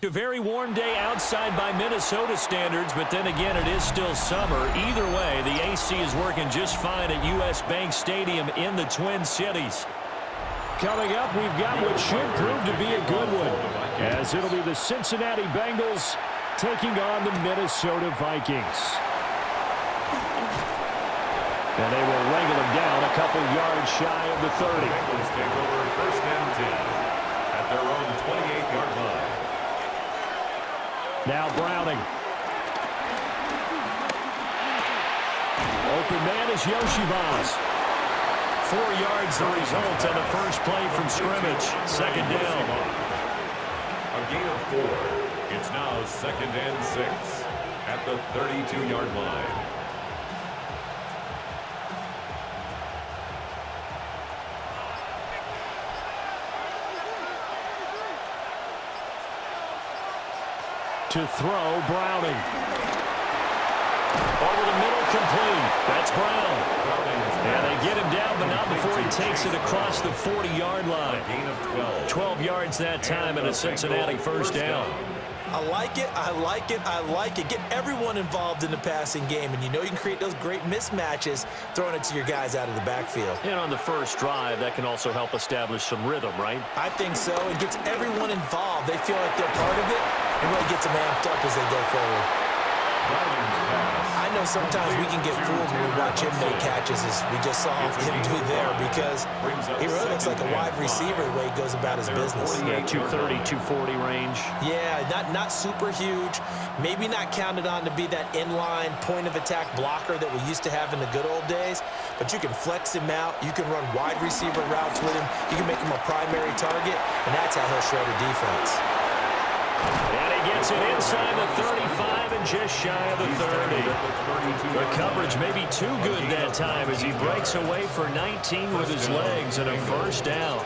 A very warm day outside by Minnesota standards, but then again, it is still summer. Either way, the AC is working just fine at U.S. Bank Stadium in the Twin Cities. Coming up, we've got what should prove to be a good one, as it'll be the Cincinnati Bengals taking on the Minnesota Vikings. And they will wrangle them down a couple yards shy of the 30. The Bengals take over first and 10 at their own 28-yard line. Now Browning. Open man is Yoshivas. 4 yards the result on the first play from scrimmage. Second down. A gain of 4. It's now second and 6 at the 32-yard line. To throw, Browning. Over the middle, complete. That's Brown. And they get him down, but not before he takes it across the 40-yard line. A gain of 12. 12 yards that time and a Cincinnati first down. I like it, I like it, I like it. Get everyone involved in the passing game, and you know you can create those great mismatches throwing it to your guys out of the backfield. And on the first drive, that can also help establish some rhythm, right? I think so. It gets everyone involved. They feel like they're part of it, and really gets them amped up as they go forward. I know sometimes we can get fooled when we watch him make catches, as we just saw him do there, because he really looks like a wide receiver the way he goes about his business. Yeah, 230, 240 range. Yeah, not super huge. Maybe not counted on to be that inline point-of-attack blocker that we used to have in the good old days, but you can flex him out. You can run wide receiver routes with him. You can make him a primary target, and that's how he'll shred a defense. And he gets it inside the 35 and just shy of the 30. The coverage may be too good that time as he breaks away for 19 with his legs and a first down.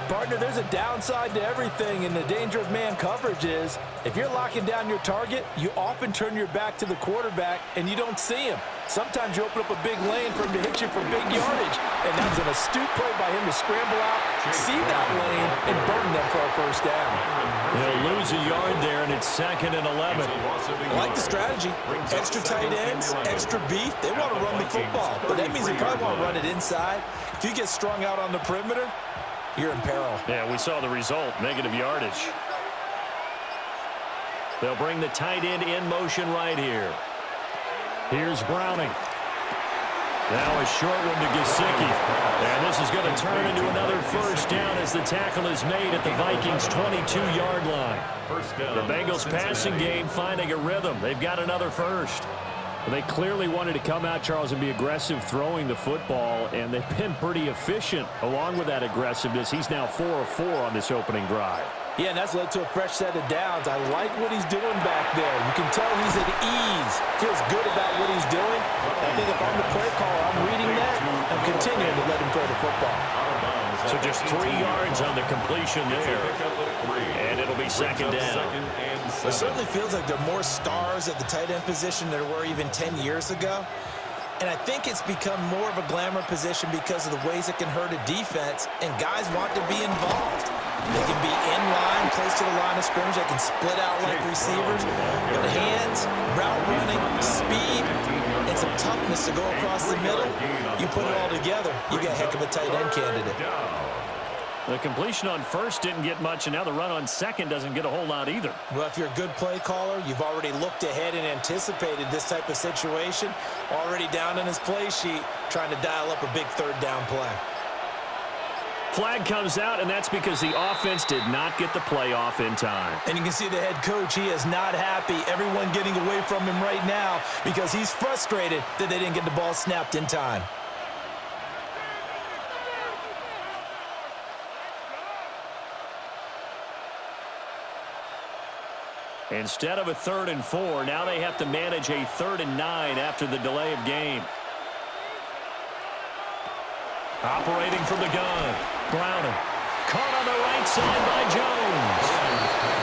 Partner, there's a downside to everything, and the danger of man coverage is if you're locking down your target, you often turn your back to the quarterback and you don't see him. Sometimes you open up a big lane for him to hit you for big yardage, and that was an astute play by him to scramble out, see that lane, and burn them for a first down. He'll lose a yard there, and it's second and 11. I like the strategy. Extra tight ends, extra beef. They want to run the football, but that means they probably want to run it inside. If you get strung out on the perimeter, you're in peril. Yeah, we saw the result, negative yardage. They'll bring the tight end in motion right here. Here's Browning. Now a short one to Gesicki. And this is going to turn into another first down as the tackle is made at the Vikings' 22-yard line. The Bengals passing game finding a rhythm. They've got another first. They clearly wanted to come out, Charles, and be aggressive throwing the football, and they've been pretty efficient along with that aggressiveness. He's now 4 of 4 on this opening drive. Yeah, and that's led to a fresh set of downs. I like what he's doing back there. You can tell he's at ease. Feels good about what he's doing. I think if I'm the play caller, I'm reading that. I'm continuing to let him throw the football. So just 3 yards on the completion there. And it'll be second down. It certainly feels like there are more stars at the tight end position than there were even 10 years ago. And I think it's become more of a glamour position because of the ways it can hurt a defense, and guys want to be involved. They can be in line, close to the line of scrimmage. They can split out like receivers. But hands, route running, speed, and some toughness to go across the middle, you put it all together, you got a heck of a tight end candidate. The completion on first didn't get much, and now the run on second doesn't get a whole lot either. Well, if you're a good play caller, you've already looked ahead and anticipated this type of situation, already down in his play sheet, trying to dial up a big third down play. Flag comes out, and that's because the offense did not get the play off in time. And you can see the head coach, he is not happy. Everyone getting away from him right now because he's frustrated that they didn't get the ball snapped in time. Instead of a 3rd and 4, now they have to manage a 3rd and 9 after the delay of game. Operating from the gun, Browning. Caught on the right side by Jones.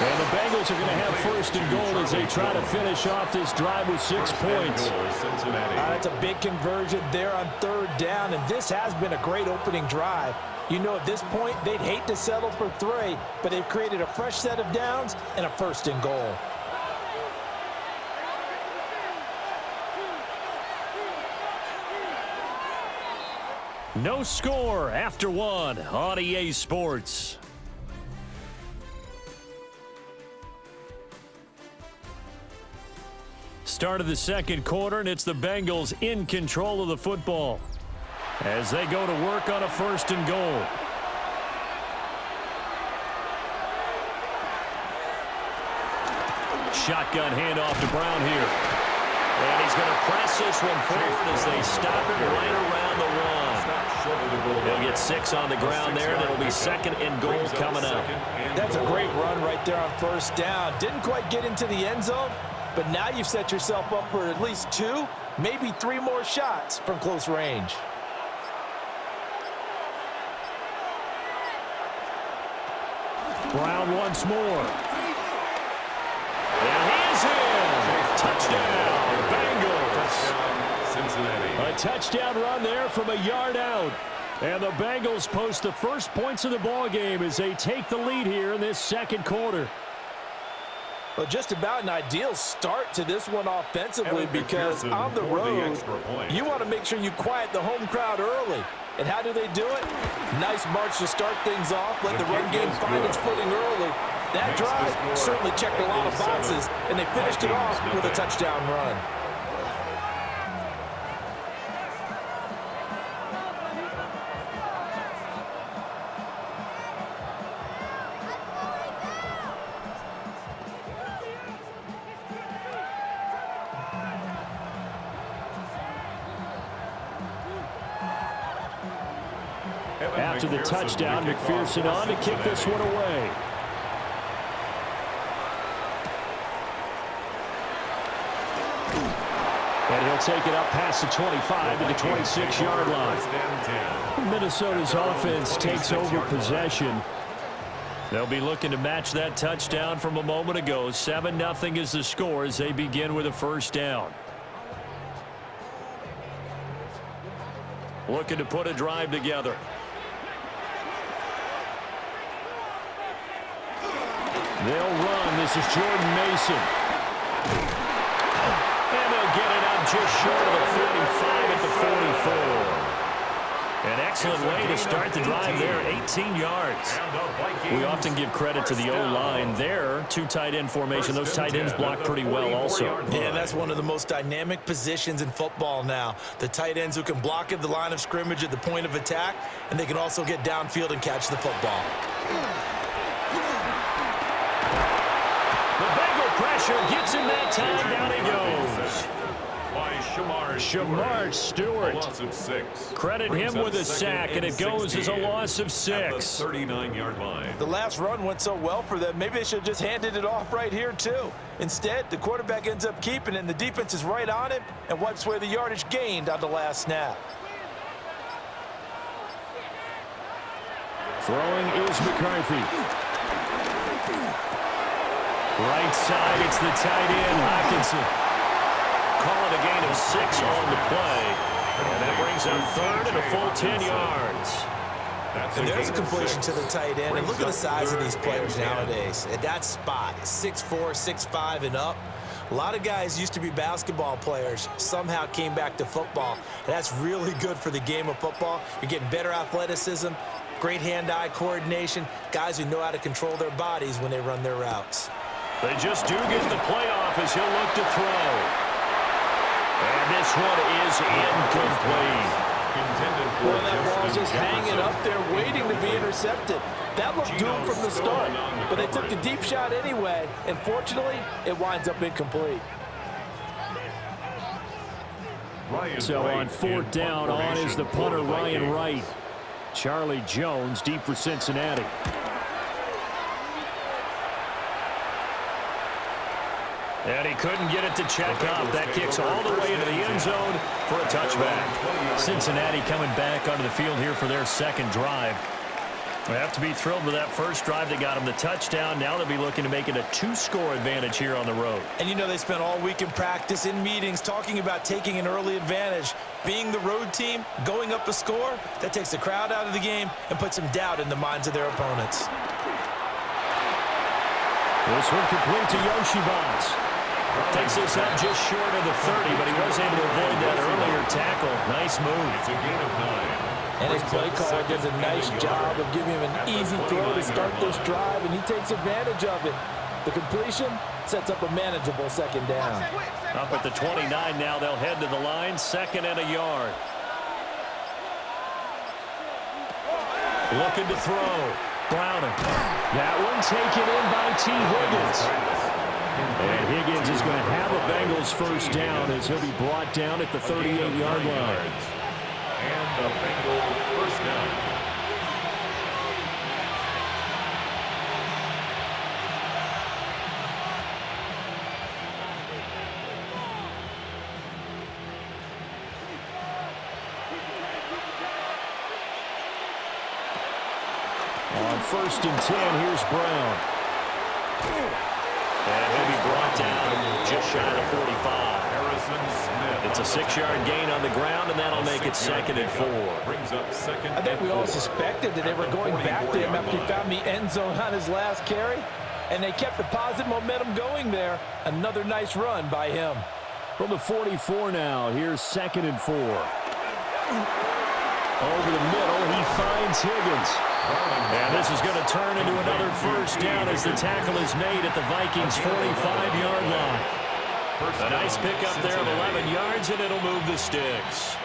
And the Bengals are going to have 1st and goal as they try to finish off this drive with 6 points. That's a big conversion there on 3rd down, and this has been a great opening drive. You know at this point they'd hate to settle for 3, but they've created a fresh set of downs and a 1st and goal. No score after 1 on EA Sports. Start of the second quarter, and it's the Bengals in control of the football as they go to work on a 1st and goal. Shotgun handoff to Brown here. And he's going to press this one forward as they stop it right around the 1. He'll get 6 on the ground there, and it'll be 2nd and goal coming up. That's a great run right there on 1st down. Didn't quite get into the end zone, but now you've set yourself up for at least 2, maybe 3 more shots from close range. Brown once more. And he's in. Touchdown, Bengals. Cincinnati. A touchdown run there from a yard out. And the Bengals post the first points of the ball game as they take the lead here in this second quarter. Well, just about an ideal start to this one offensively because on the road, you want to make sure you quiet the home crowd early. And how do they do it? Nice march to start things off. Let the run game find its footing early. That drive certainly checked a lot of boxes, and they finished it off with a touchdown run. After the touchdown, McPherson on to kick this one away. And he'll take it up past the 25 to the 26-yard line. Minnesota's offense takes over possession. They'll be looking to match that touchdown from a moment ago. 7-0 is the score as they begin with a 1st down. Looking to put a drive together. They'll run. This is Jordan Mason. And they'll get it up just short of the 45 at the 44. An excellent way to start the drive there, 18 yards. We often give credit to the O-line there. 2 tight end formation. Those tight ends block pretty well also. Yeah, that's one of the most dynamic positions in football now. The tight ends who can block at the line of scrimmage at the point of attack, and they can also get downfield and catch the football. The Bengal pressure gets him that time. Down he goes. Shamar Stewart. Loss of 6. Credit him with a sack, and it goes as a loss of 6. 39-yard line. The last run went so well for them, maybe they should have just handed it off right here, too. Instead, the quarterback ends up keeping it, and the defense is right on him and wipes away the yardage gained on the last snap. Throwing is McCarthy. Right side, it's the tight end, Hockenson. Calling a gain of 6 on the play. And that brings up 3rd and a full 10 yards. And there's a completion to the tight end. And look at the size of these players nowadays. At that spot, 6'4", 6'5", and up. A lot of guys used to be basketball players, somehow came back to football. And that's really good for the game of football. You're getting better athleticism, great hand-eye coordination, guys who know how to control their bodies when they run their routes. They just do get the playoff as he'll look to throw. And this one is incomplete. Well, that ball's just hanging up there waiting to be intercepted. That looked doomed from the start, but they took the deep shot anyway, and fortunately, it winds up incomplete. So on 4th down, on is the punter Ryan Wright. Charlie Jones deep for Cincinnati. And he couldn't get it to check up. That kicks all the way into the end zone for a touchback. Cincinnati coming back onto the field here for their second drive. They have to be thrilled with that first drive that got them the touchdown. Now they'll be looking to make it a 2-score advantage here on the road. And you know they spent all week in practice, in meetings, talking about taking an early advantage. Being the road team, going up a score, that takes the crowd out of the game and puts some doubt in the minds of their opponents. This one complete to Yoshivans. Takes this up just short of the 30, but he was able to avoid that earlier tackle. Nice move. It's a gain of 9. And his play caller does a nice job of giving him an easy throw to start this drive, and he takes advantage of it. The completion sets up a manageable second down. Up at the 29 now, they'll head to the line, 2nd and a yard. Looking to throw. Browning. That one taken in by T. Higgins. And Higgins is going to have a Bengals first down as he'll be brought down at the 38-yard line. And the Bengals first down. On 1st and 10, here's Brown. And he'll be brought down just shy of 45. It's a 6-yard gain on the ground, and that'll make it 2nd and 4. Brings up 2nd. I think we all suspected that they were going back to him after he found the end zone on his last carry, and they kept the positive momentum going there. Another nice run by him. From the 44 now, here's 2nd and 4. Over the middle, he finds Higgins. And this is going to turn into another first down as the tackle is made at the Vikings' 45-yard line. A nice pickup there of 11 yards, and it'll move the sticks.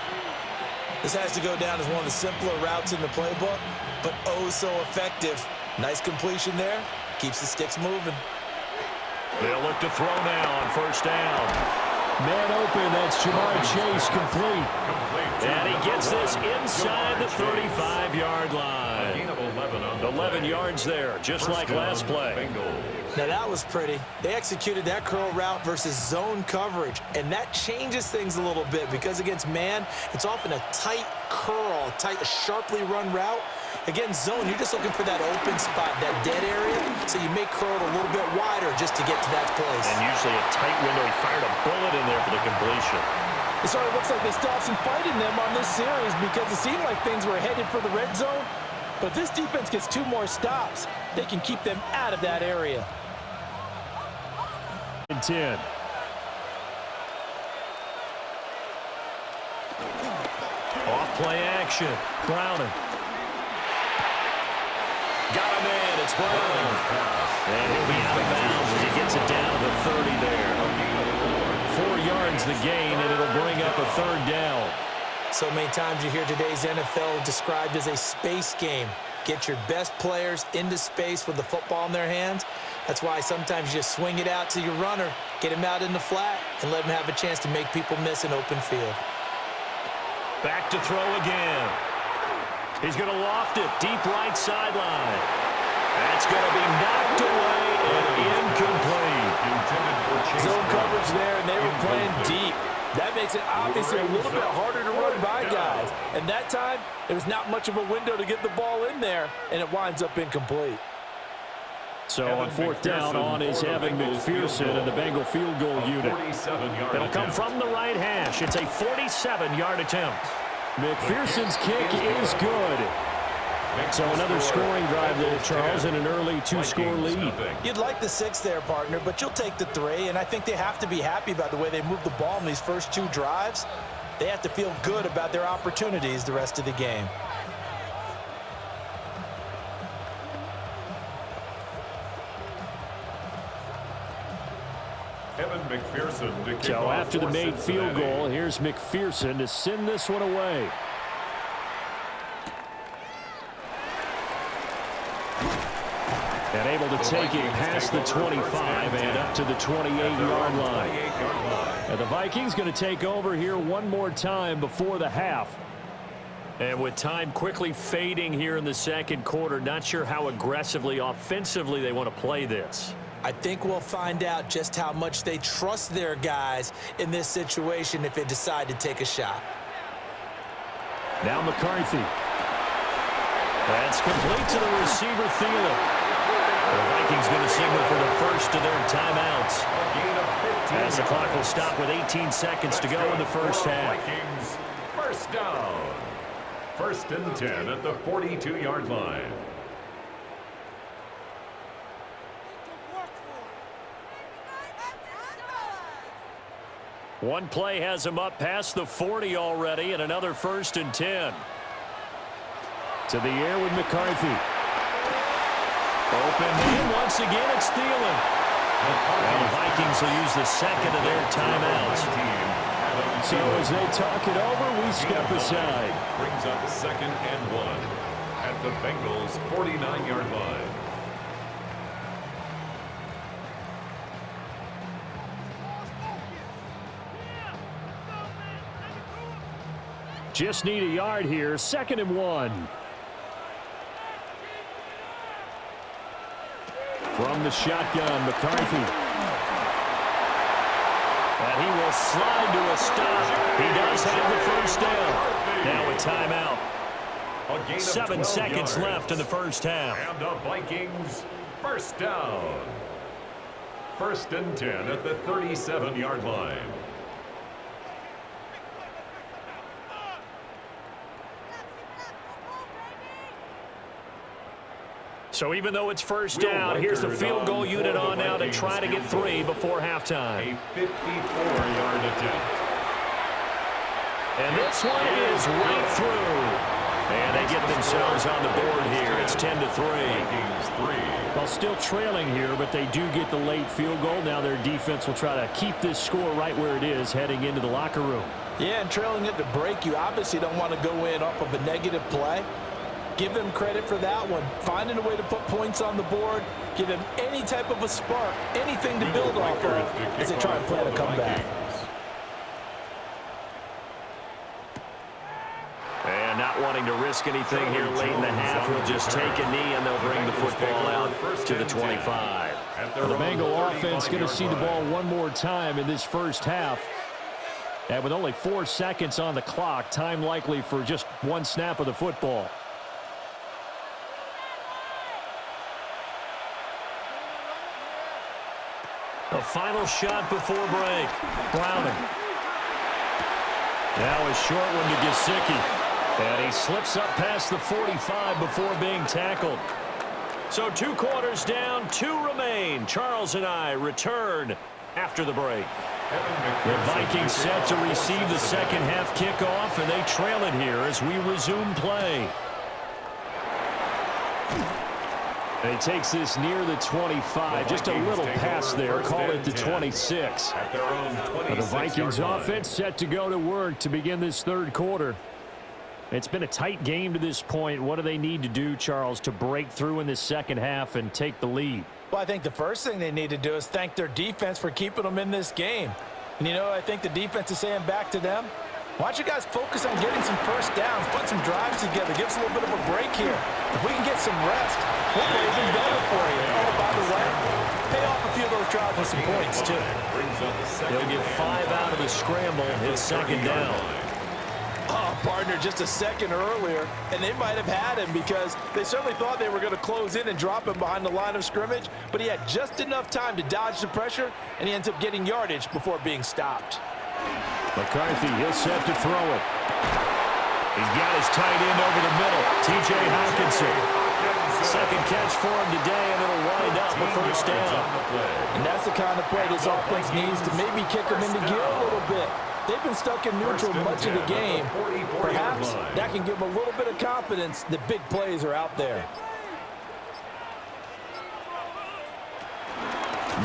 This has to go down as one of the simpler routes in the playbook, but oh so effective. Nice completion there. Keeps the sticks moving. They'll look to throw now on first down. Man open, that's Jamar Chase complete. And he gets this inside the 35-yard line. 11 yards there, just like last play. Now that was pretty. They executed that curl route versus zone coverage, and that changes things a little bit because against man, it's often a tight curl, a sharply run route. Against zone, you're just looking for that open spot, that dead area, so you make curl a little bit wider just to get to that place. And usually a tight window. He fired a bullet in there for the completion. It sort of looks like they stopped some fight in them on this series because it seemed like things were headed for the red zone. But this defense gets 2 more stops. They can keep them out of that area. 10. Off play action. Browning. Got him in. It's Brown. And he'll be out of bounds as he gets it down to 30 there. 4 yards the gain, and it'll bring up a 3rd down. So many times you hear today's NFL described as a space game. Get your best players into space with the football in their hands. That's why sometimes you just swing it out to your runner, get him out in the flat, and let him have a chance to make people miss an open field. Back to throw again. He's going to loft it deep right sideline. That's going to be knocked away and incomplete. Zone coverage there, and they were playing deep. That makes it obviously a little bit harder to run by guys. And that time, there was not much of a window to get the ball in there, and it winds up incomplete. So on 4th down on is Evan McPherson and the Bengal field goal unit. It'll come from the right hash. It's a 47-yard attempt. McPherson's kick is good. So another scoring drive there, Charles, and an early 2-score lead. You'd like the 6 there, partner, but you'll take the 3, and I think they have to be happy about the way they moved the ball in these first 2 drives. They have to feel good about their opportunities the rest of the game. Evan McPherson to kick So off after the for made field Cincinnati. goal, here's McPherson to send this one away. And able to take it past the 25 and up to the 28-yard line. And the Vikings going to take over here one more time before the half. And with time quickly fading here in the second quarter, not sure how aggressively, offensively they want to play this. I think we'll find out just how much they trust their guys in this situation if they decide to take a shot. Now McCarthy. That's complete to the receiver, Thielen. The Vikings going to signal for the first of their timeouts. As the clock will stop with 18 seconds to go in the first half. Vikings, first down. 1st and 10 at the 42-yard line. One play has him up past the 40 already, and another 1st and 10. To the air with McCarthy. Open in once again, it's Thielen. Well, the Vikings will use the second of their timeouts. So as they talk it over, we step aside. Brings up 2nd and 1 at the Bengals' 49-yard line. Just need a yard here. 2nd and 1. From the shotgun, McCarthy. And he will slide to a stop. He does have the first down. Now a timeout. A gain of 7 seconds yards. left in the first half. And the Vikings, first down. 1st and 10 at the 37-yard line. So even though it's first down, here's the field goal unit on now to try to get 3 before halftime. A 54-yard attempt. And this one is right through. And they get themselves on the board here. It's 10-3. Vikings 3. Well, still trailing here, but they do get the late field goal. Now their defense will try to keep this score right where it is heading into the locker room. Yeah, and trailing it to break, you obviously don't want to go in off of a negative play. Give them credit for that one. Finding a way to put points on the board, give them any type of a spark, anything to build off of as they try and plan a comeback. And not wanting to risk anything here late in the half, he'll just take a knee and they'll bring the football out to the 25. The Bengal offense going to see the ball one more time in this first half. And with only 4 seconds on the clock, time likely for just one snap of the football. The final shot before break. Browning. Now a short one to Gesicki. And he slips up past the 45 before being tackled. So 2 quarters down, 2 remain. Charles and I return after the break. The Vikings set to receive the second half kickoff, and they trail it here as we resume play. And he takes this near the 25. Just a little pass there. Call it the 26. The Vikings offense set to go to work to begin this third quarter. It's been a tight game to this point. What do they need to do, Charles, to break through in this second half and take the lead? Well, I think the first thing they need to do is thank their defense for keeping them in this game. And, you know, I think the defense is saying back to them, why don't you guys focus on getting some first downs, put some drives together, give us a little bit of a break here. If we can get some rest, we'll play even better for you. Oh, by the way, pay off a few of those drives with some points, too. They'll get 5 out of the scramble. It's second down. Oh, partner, just a second earlier, and they might have had him because they certainly thought they were going to close in and drop him behind the line of scrimmage, but he had just enough time to dodge the pressure, and he ends up getting yardage before being stopped. McCarthy, he'll set to throw it. He's got his tight end over the middle, T.J. Hawkinson. Second catch for him today, and it'll wind up a first down. And that's the kind of play this offense needs to maybe kick them into gear a little bit. They've been stuck in neutral much of the game. Perhaps that can give them a little bit of confidence that big plays are out there.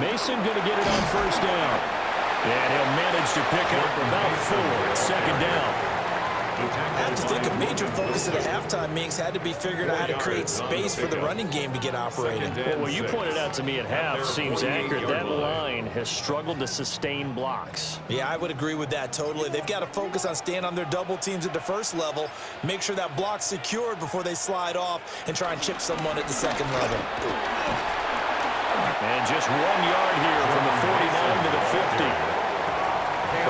Mason going to get it on first down. And he'll manage to pick up about 4 at second down. I have to think a major focus of the halftime meetings had to be figuring out how to create space for the running game to get operating. Well, what you pointed out to me at half seems accurate. That line has struggled to sustain blocks. Yeah, I would agree with that totally. They've got to focus on staying on their double teams at the first level, make sure that block's secured before they slide off and try and chip someone at the second level. And just 1 yard here from the 49 to the 50.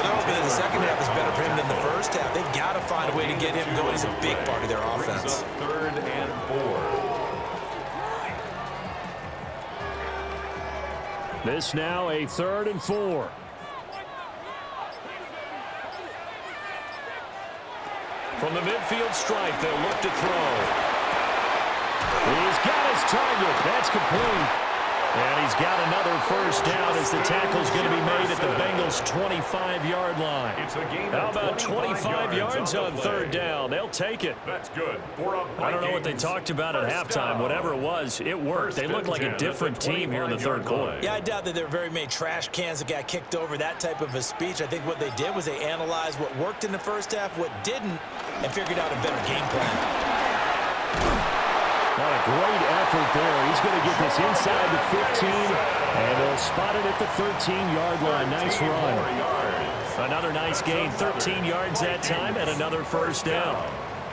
Well, they're hoping that the second half is better for him than the first half. They've got to find a way to get him going. He's a big part of their offense. Third and 4. This now a 3rd and 4. From the midfield stripe, they'll look to throw. He's got his target. That's complete. And he's got another first down as the tackle's going to be made at the Bengals' 25-yard line. How about 25 yards on 3rd down? They'll take it. That's good. I don't know what they talked about at halftime. Whatever it was, it worked. They look like a different team here in the 3rd quarter. Yeah, I doubt that there were very many trash cans that got kicked over, that type of a speech. I think what they did was they analyzed what worked in the first half, what didn't, and figured out a better game plan. What a great effort there. He's going to get this inside the 15, and they'll spot it at the 13-yard line. Nice run. Another nice gain, 13 yards that time, and another first down.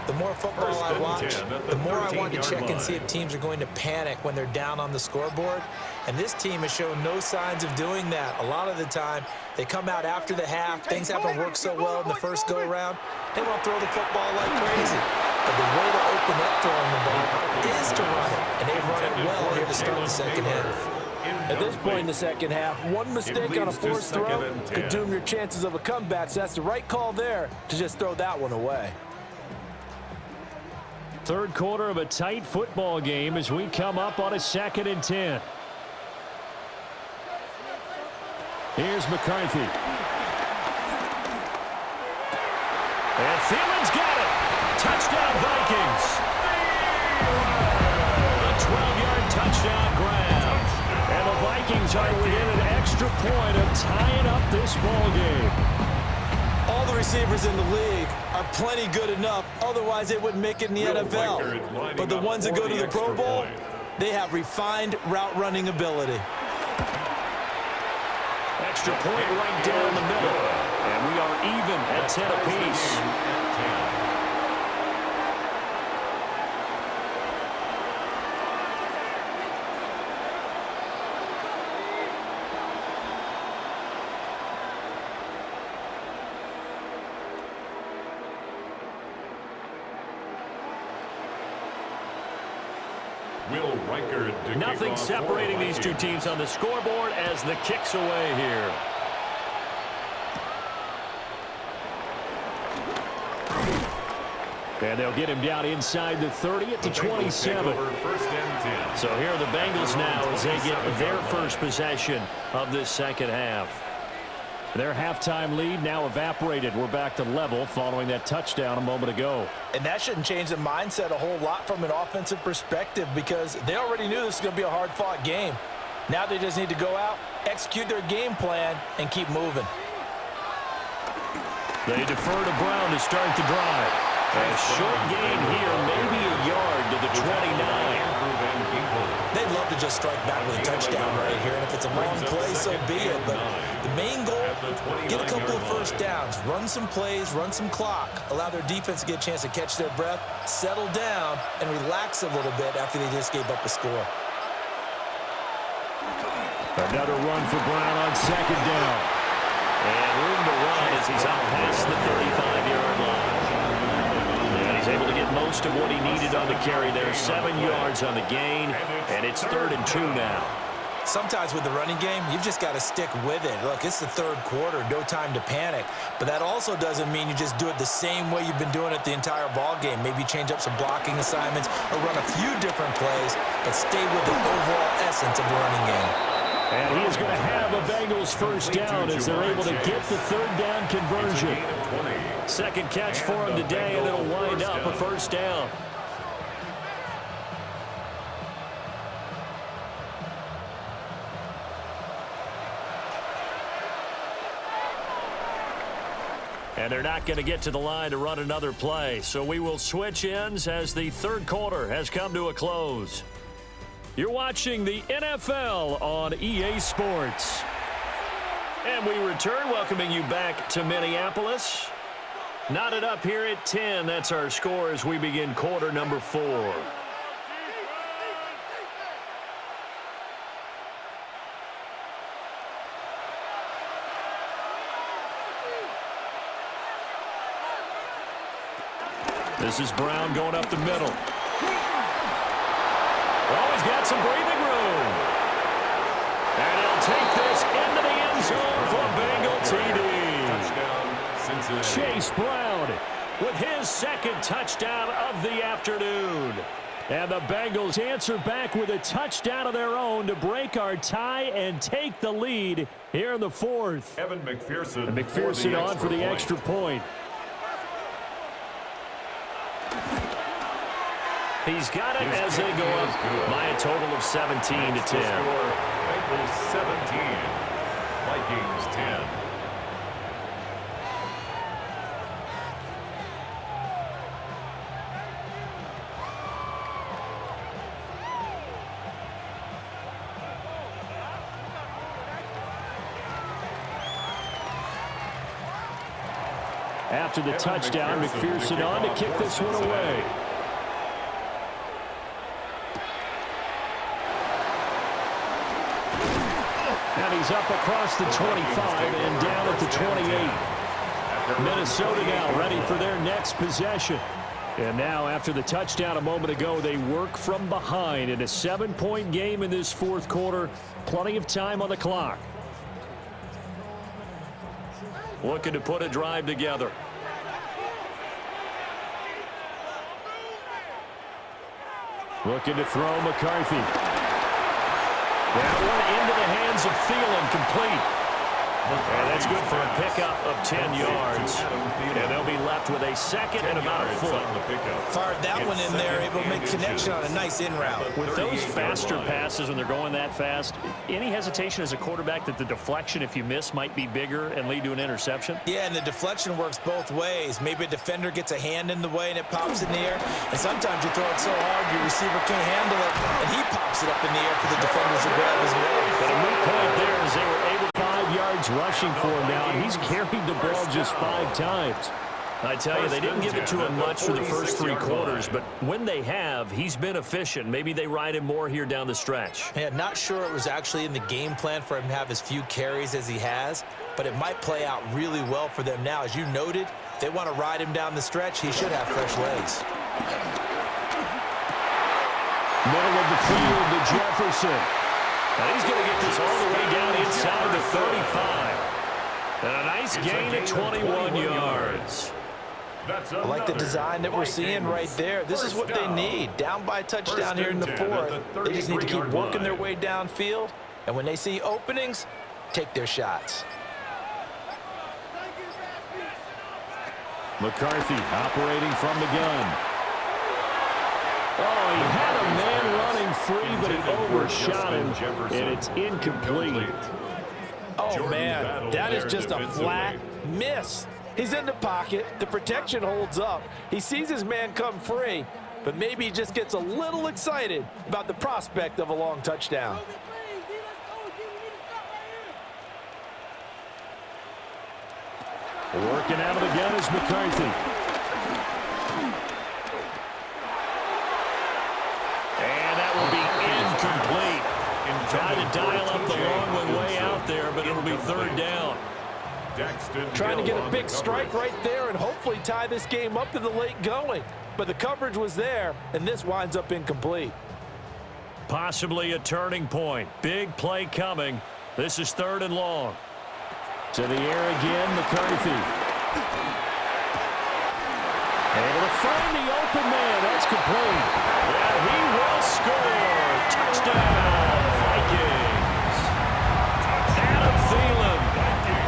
The more football I watch, the more I want to check and see if teams are going to panic when they're down on the scoreboard. And this team has shown no signs of doing that. A lot of the time, they come out after the half. Things haven't worked so well in the first go-around. They want to throw the football like crazy. But the way to open up throwing the ball is to run it. And they've run it well here to start the second half. At this point in the second half, one mistake on a forced throw could doom your chances of a comeback. So that's the right call there to just throw that one away. 3rd quarter of a tight football game as we come up on a 2nd and 10. Here's McCarthy. And Thielman's got it. Touchdown, Vikings. A 12-yard touchdown grab. And the Vikings are within an extra point of tying up this ball game. All the receivers in the league are plenty good enough. Otherwise, they wouldn't make it in the NFL. But the ones that go to the Pro Bowl, they have refined route running ability. Extra point right down the middle. And we are even at 10 apiece. Nothing separating these two teams on the scoreboard as the kick's away here. And they'll get him down inside the 30 at the 27. So here are the Bengals now as they get their first possession of this second half. Their halftime lead now evaporated. We're back to level following that touchdown a moment ago. And that shouldn't change the mindset a whole lot from an offensive perspective because they already knew this was going to be a hard-fought game. Now they just need to go out, execute their game plan, and keep moving. They defer to Brown to start the drive. A short gain here, maybe a yard to the 29. They'd love to just strike back with a touchdown right here, and if it's a long play, so be it. But the main goal, get a couple of first downs, run some plays, run some clock, allow their defense to get a chance to catch their breath, settle down, and relax a little bit after they just gave up a score. Another run for Brown on 2nd down. And room to run as he's out past the 35-yard line. And he's able to get most of what he needed on the carry there. 7 yards on the gain, and it's 3rd and 2 now. Sometimes with the running game, you've just got to stick with it. Look, it's the 3rd quarter, no time to panic. But that also doesn't mean you just do it the same way you've been doing it the entire ball game. Maybe change up some blocking assignments or run a few different plays, but stay with the overall essence of the running game. And he is going to have a Bengals first down as they're able to get the 3rd down conversion. Second catch for him today, and it'll wind up a first down. And they're not going to get to the line to run another play. So we will switch ends as the 3rd quarter has come to a close. You're watching the NFL on EA Sports. And we return, welcoming you back to Minneapolis. Knotted up here at 10. That's our score as we begin quarter number 4. This is Brown going up the middle. Oh, he's got some breathing room. And he'll take this into the end zone for a Bengal TD. Touchdown, Cincinnati. Chase Brown with his second touchdown of the afternoon. And the Bengals answer back with a touchdown of their own to break our tie and take the lead here in the fourth. Evan McPherson. And McPherson on for the extra point. He's got it as they go up by a total of 17 to 10. Bengals 17, Vikings 10. After the touchdown, McPherson on to kick this one away. And he's up across the 25 and down at the 28. Minnesota now ready for their next possession. And now after the touchdown a moment ago, they work from behind in a 7-point game in this fourth quarter. Plenty of time on the clock. Looking to put a drive together. Looking to throw McCarthy. That one into the hands of Thielen, complete. And that's good for a pickup of 10 yards. And they'll be left with a second and about a foot. Fired that one in there, able to make connection on a nice in route. With those faster passes when they're going that fast, any hesitation as a quarterback that the deflection, if you miss, might be bigger and lead to an interception? Yeah, and the deflection works both ways. Maybe a defender gets a hand in the way and it pops in the air. And sometimes you throw it so hard your receiver can't handle it, and he pops it up in the air for the defenders to grab as well. But a moot point there as they were able 5 yards rushing for him now, and he's carried the ball just 5 times. I tell you, they didn't give it to him much for the first 3 quarters, but when they have, he's been efficient. Maybe they ride him more here down the stretch. Yeah, not sure it was actually in the game plan for him to have as few carries as he has, but it might play out really well for them now. As you noted, if they want to ride him down the stretch, he should have fresh legs. Middle of the field to Jefferson. And he's going to get this all the way down inside the 35. And a nice gain of 21 yards. I like the design that we're seeing right there. This is what they need. Down by a touchdown here in the fourth. They just need to keep working their way downfield. And when they see openings, take their shots. McCarthy operating from the gun. Oh, he had a man running free, but he overshot him, and it's incomplete. Oh, man, that is just a flat miss. He's in the pocket. The protection holds up. He sees his man come free, but maybe he just gets a little excited about the prospect of a long touchdown. Working out of the gun is McCarthy. And that will be incomplete. Trying to dial up the long one way out there, but it'll be 3rd down. Trying to get a big strike right there and hopefully tie this game up in the late going. But the coverage was there, and this winds up incomplete. Possibly a turning point. Big play coming. This is 3rd and long. To the air again, McCarthy. Able to find the open man. That's complete. Yeah, he will score. Touchdown, Vikings. Adam Thielen,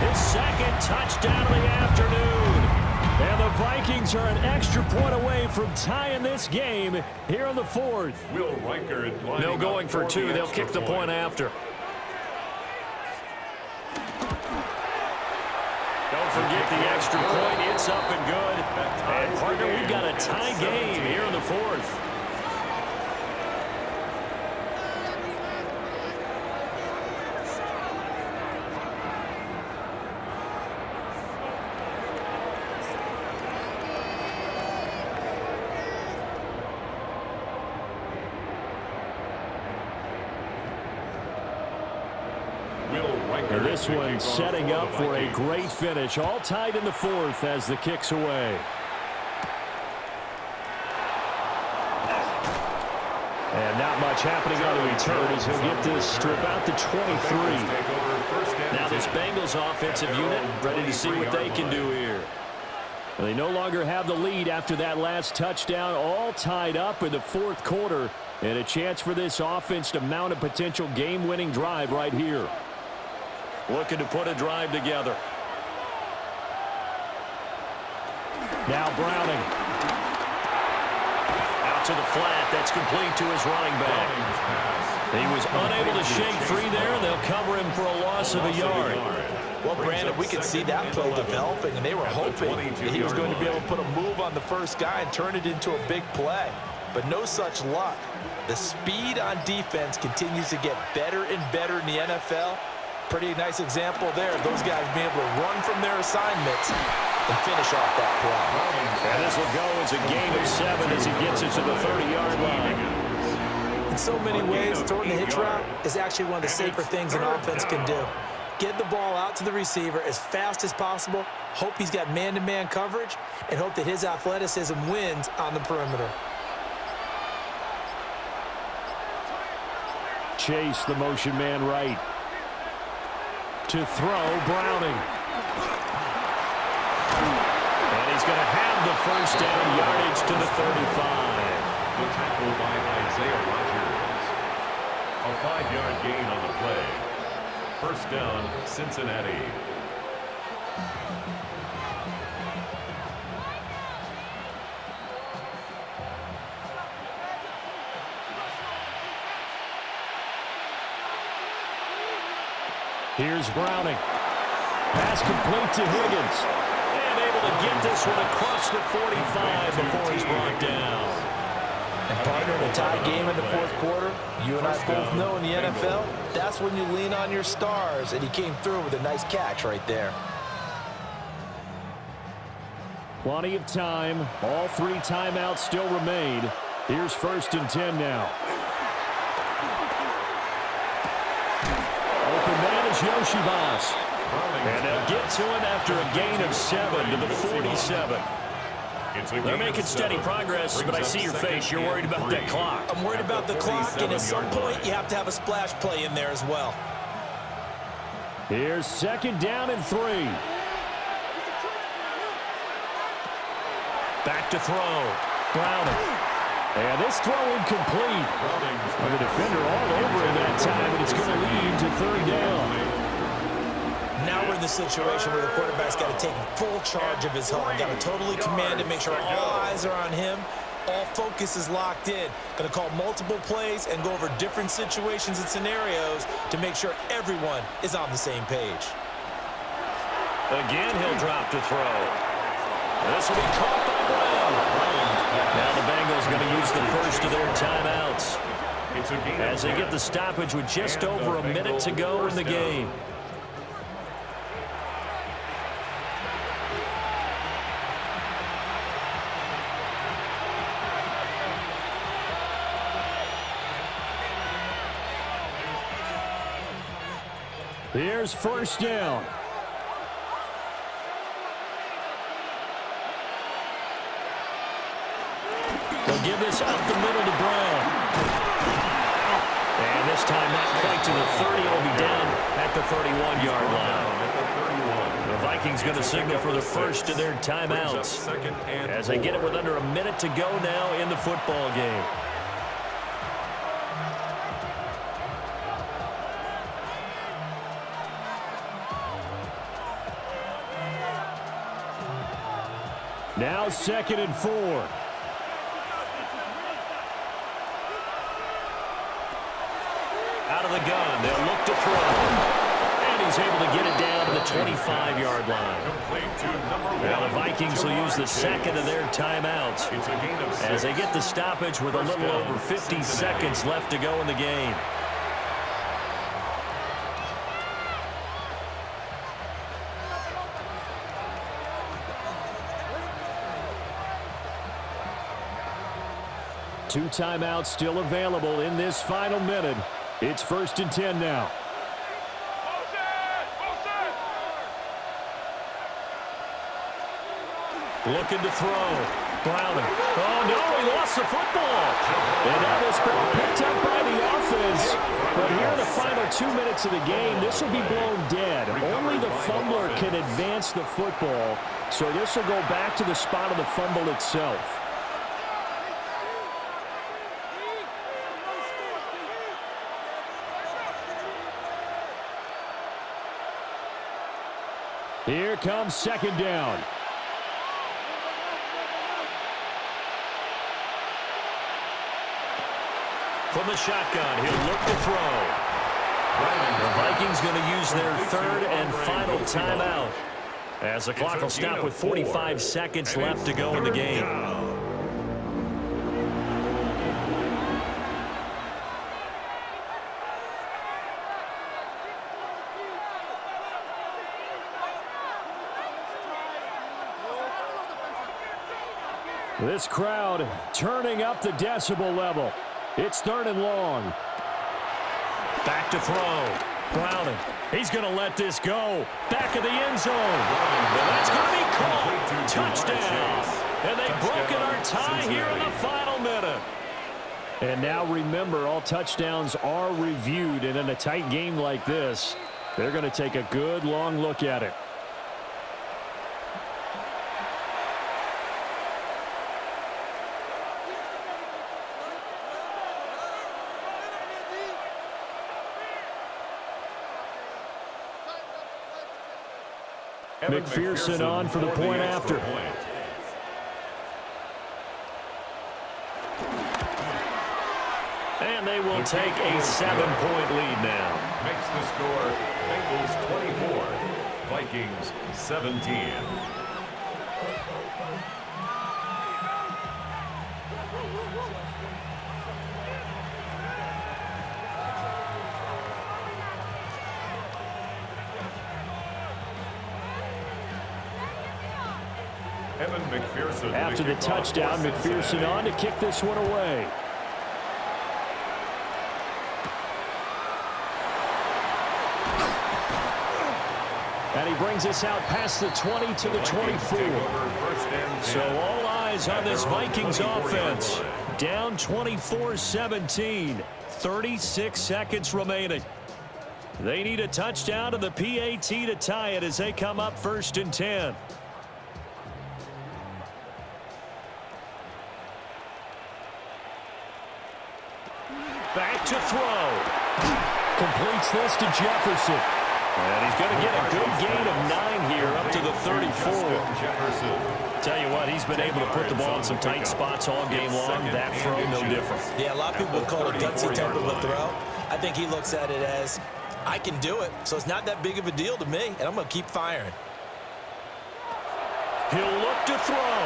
his 2nd touchdown of the afternoon. And the Vikings are an extra point away from tying this game here in the 4th. No going for 2. They'll kick the point after. Don't forget the extra point. It's up and good. And, partner, we've got a tie game here in the 4th. And this one setting up for a great finish. All tied in the 4th as the kick's away. much happening on the return as he'll get this to about the 23. Now this Bengals offensive unit ready to see what they can do here. They no longer have the lead after that last touchdown, all tied up in the fourth quarter, and a chance for this offense to mount a potential game-winning drive right here. Looking to put a drive together. Now Browning. Out to the flat. That's complete to his running back. He was unable to shake free there. They'll cover him for a loss of a yard. Well, Brandon, we could see that play developing, and they were hoping that he was going to be able to put a move on the first guy and turn it into a big play. But no such luck. The speed on defense continues to get better and better in the NFL. Pretty nice example there of those guys being able to run from their assignments and finish off that play. And this will go as a gain of 7 as he gets it to the 30-yard line. In so many ways, throwing the hitch route is actually one of the safer things an offense can do. Get the ball out to the receiver as fast as possible, hope he's got man-to-man coverage, and hope that his athleticism wins on the perimeter. Chase, the motion man right. To throw, Browning. And he's going to have the first down yardage to the 35. The tackle by Isaiah Rodgers. A 5-yard gain on the play. First down, Cincinnati. Here's Browning. Pass complete to Higgins. And able to get this one across the 45 before he's brought down. And partner, in a tie game in the fourth quarter, you and I both know in the NFL, that's when you lean on your stars, and he came through with a nice catch right there. Plenty of time. All 3 timeouts still remain. Here's 1st and 10 now. Open man is Yoshivas. And they'll get to him after a gain of 7 to the 47. They're making steady progress, but I see your face. You're worried about that clock. I'm worried about the clock, and at some point, you have to have a splash play in there as well. Here's 2nd down and 3. Back to throw. Browning. And this throw incomplete. And the defender all over him that time, and it's going to lead to 3rd down. Now we're in the situation where the quarterback's got to take full charge of his home. Got to totally command it, make sure all eyes are on him. All focus is locked in. Going to call multiple plays and go over different situations and scenarios to make sure everyone is on the same page. Again, he'll drop to throw. This will be caught by Brown. Now the Bengals going to use the first of their timeouts as they get the stoppage with just over a minute to go in the game. Here's 1st down. They'll give this up the middle to Brown. And this time not quite to the 30. It'll be down at the 31-yard line. The Vikings going to signal for the first of their timeouts as they get it with under a minute to go now in the football game. Now 2nd and 4. Out of the gun, they'll look to throw. And he's able to get it down to the 25-yard line. Now the Vikings will use the 2nd of their timeouts as they get the stoppage with a little over 50 seconds left to go in the game. Two timeouts still available in this final minute. It's 1st and 10 now. Looking to throw. Browning. Oh, no, he lost the football. And now this ball picked up by the offense. But here in the final 2 minutes of the game, this will be blown dead. Only the fumbler can advance the football. So this will go back to the spot of the fumble itself. Here comes second down. From the shotgun, he'll look to throw. The Vikings going to use their third and final timeout, as the clock will stop with 45 seconds left to go in the game. This crowd turning up the decibel level. It's third and long. Back to throw. Browning. He's going to let this go. Back of the end zone. And that's going to be caught. Touchdown. And they've broken our tie here in the final minute. And now remember, all touchdowns are reviewed. And in a tight game like this, they're going to take a good long look at it. McPherson on for the point after. And they will take a 7-point lead now. Makes the score Bengals 24, Vikings 17. After the touchdown, McPherson on to kick this one away. And he brings us out past the 20 to the 24. So all eyes on this Vikings offense. Down 24-17. 36 seconds remaining. They need a touchdown to the PAT to tie it as they come up 1st and 10. Back to throw. Completes this to Jefferson. And he's going to get a good gain of 9 here up to the 34. Tell you what, he's been able to put the ball in some tight spots all game long. That throw, no different. Yeah, a lot of people would call it a gutsy type of a throw. I think he looks at it as, I can do it, so it's not that big of a deal to me, and I'm going to keep firing. He'll look to throw.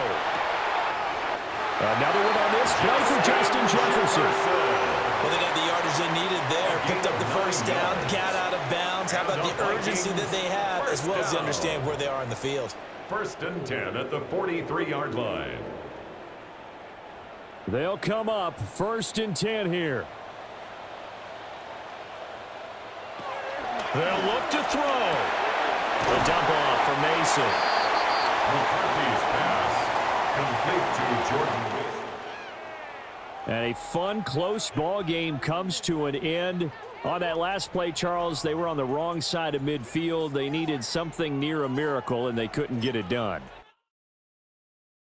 Another one on this play for Justin Jefferson. Well, they got the yardage they needed there. Picked up the first down, got out of bounds. How about the urgency that they have, as well as they understand where they are in the field? 1st and 10 at the 43-yard line. They'll come up 1st and 10 here. They'll look to throw. The dump off for Mason. McCarthy's pass complete to Jordan. And a fun, close ball game comes to an end. On that last play, Charles, they were on the wrong side of midfield. They needed something near a miracle, and they couldn't get it done.